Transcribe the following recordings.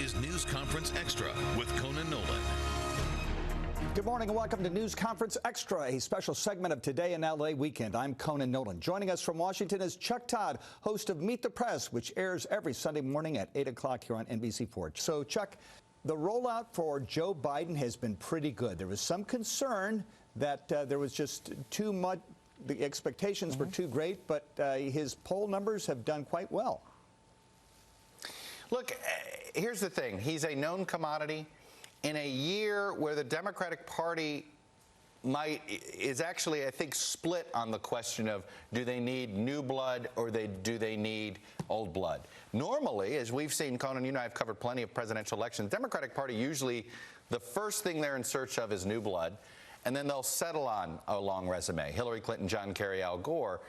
is News Conference Extra with Conan Nolan. Good morning and welcome to News Conference Extra, a special segment of Today in LA Weekend. I'm Conan Nolan. Joining us from Washington is Chuck Todd, host of Meet the Press, which airs every Sunday morning at 8 o'clock here on NBC4. So, Chuck, the rollout for Joe Biden has been pretty good. There was some concern that there was just too much, the expectations were too great, but his poll numbers have done quite well. Look, here's the thing. He's a known commodity. In a year where the Democratic Party is actually, I think, split on the question of do they need new blood or do they need old blood. Normally, as we've seen, Conan, you and I have covered plenty of presidential elections, the Democratic Party usually the first thing they're in search of is new blood, and then they'll settle on a long resume. Hillary Clinton, John Kerry, Al Gore.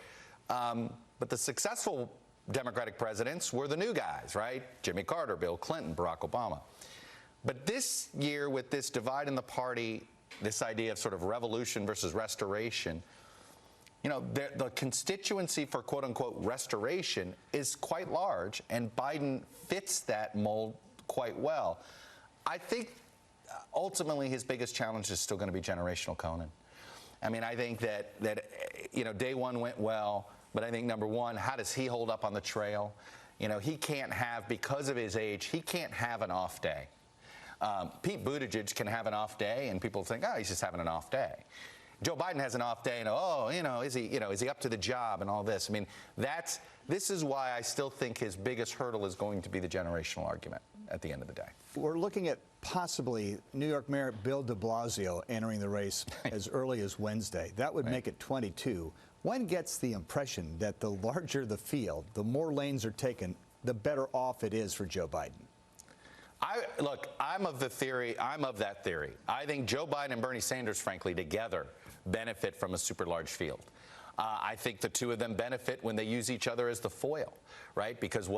But the successful Democratic presidents were the new guys, right? Jimmy Carter, Bill Clinton, Barack Obama. But this year, with this divide in the party, this idea of sort of revolution versus restoration, you know, the constituency for quote-unquote restoration is quite large, and Biden fits that mold quite well. I think ultimately his biggest challenge is still going to be generational, Conan. I mean, I think that you know, day one went well, but I think, number one, how does he hold up on the trail? You know, he can't have, because of his age, he can't have an off day. Pete Buttigieg can have an off day, and people think, oh, he's just having an off day. Joe Biden has an off day, and oh, is he up to the job and all this? I mean, this is why I still think his biggest hurdle is going to be the generational argument at the end of the day. We're looking at possibly New York Mayor Bill de Blasio entering the race as early as Wednesday. That would make it 22. One gets the impression that the larger the field, the more lanes are taken, the better off it is for Joe Biden. Look, I'm of that theory. I think Joe Biden and Bernie Sanders, frankly, together benefit from a super large field. I think the two of them benefit when they use each other as the foil, right? Because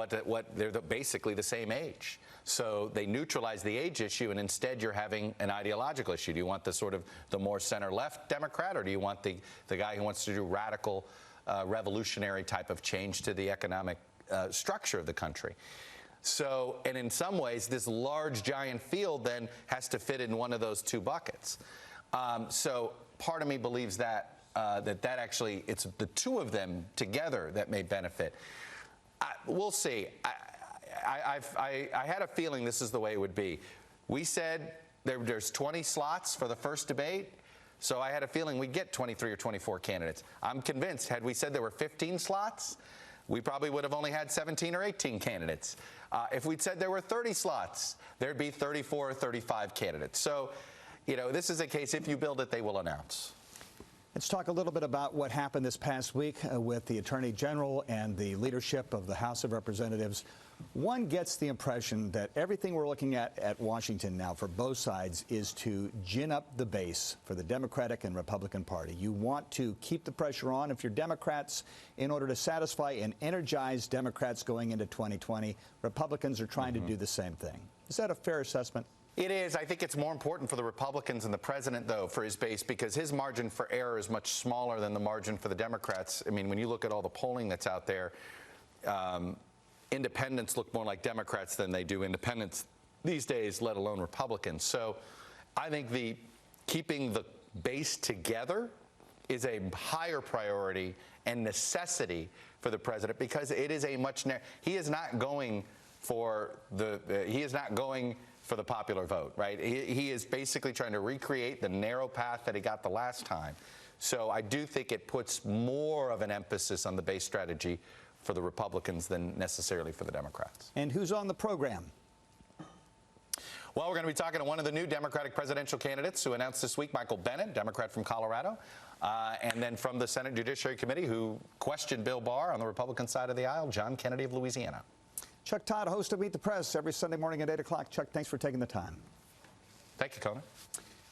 they're basically the same age. So they neutralize the age issue, and instead you're having an ideological issue. Do you want the sort of the more center-left Democrat, or do you want the guy who wants to do radical, revolutionary type of change to the economic structure of the country? So, and in some ways, this large, giant field then has to fit in one of those two buckets. So part of me believes that actually it's the two of them together that may benefit. We'll see. I had a feeling this is the way it would be. We said there's 20 slots for the first debate. So I had a feeling we'd get 23 or 24 candidates. I'm convinced, had we said there were 15 slots, we probably would have only had 17 or 18 candidates. If we'd said there were 30 slots, there'd be 34 or 35 candidates. So, you know, this is a case, if you build it, they will announce. Let's talk a little bit about what happened this past week with the Attorney General and the leadership of the House of Representatives. One gets the impression that everything we're looking at Washington now for both sides is to gin up the base for the Democratic and Republican Party. You want to keep the pressure on if you're Democrats in order to satisfy and energize Democrats going into 2020. Republicans are trying to do the same thing. Is that a fair assessment? It is. I think it's more important for the Republicans and the president, though, for his base, because his margin for error is much smaller than the margin for the Democrats. I mean, when you look at all the polling that's out there, independents look more like Democrats than they do independents these days, let alone Republicans. So I think keeping the base together is a higher priority and necessity for the president, because it is a much he is not going for the popular vote, right? He is basically trying to recreate the narrow path that he got the last time. So I do think it puts more of an emphasis on the base strategy for the Republicans than necessarily for the Democrats. And who's on the program? Well, we're going to be talking to one of the new Democratic presidential candidates who announced this week, Michael Bennet, Democrat from Colorado, and then from the Senate Judiciary Committee, who questioned Bill Barr on the Republican side of the aisle, John Kennedy of Louisiana. Chuck Todd, host of Meet the Press every Sunday morning at 8 o'clock. Chuck, thanks for taking the time. Thank you, Conan.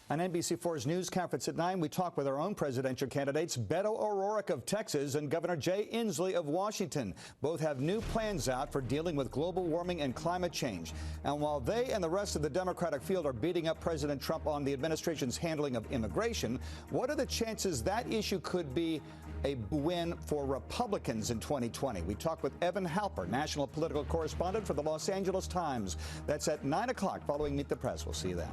On NBC4's News Conference at 9, we talk with our own presidential candidates, Beto O'Rourke of Texas and Governor Jay Inslee of Washington. Both have new plans out for dealing with global warming and climate change. And while they and the rest of the Democratic field are beating up President Trump on the administration's handling of immigration, what are the chances that issue could be a win for Republicans in 2020. We talk with Evan Halper, national political correspondent for the Los Angeles Times. That's at 9 o'clock following Meet the Press. We'll see you then.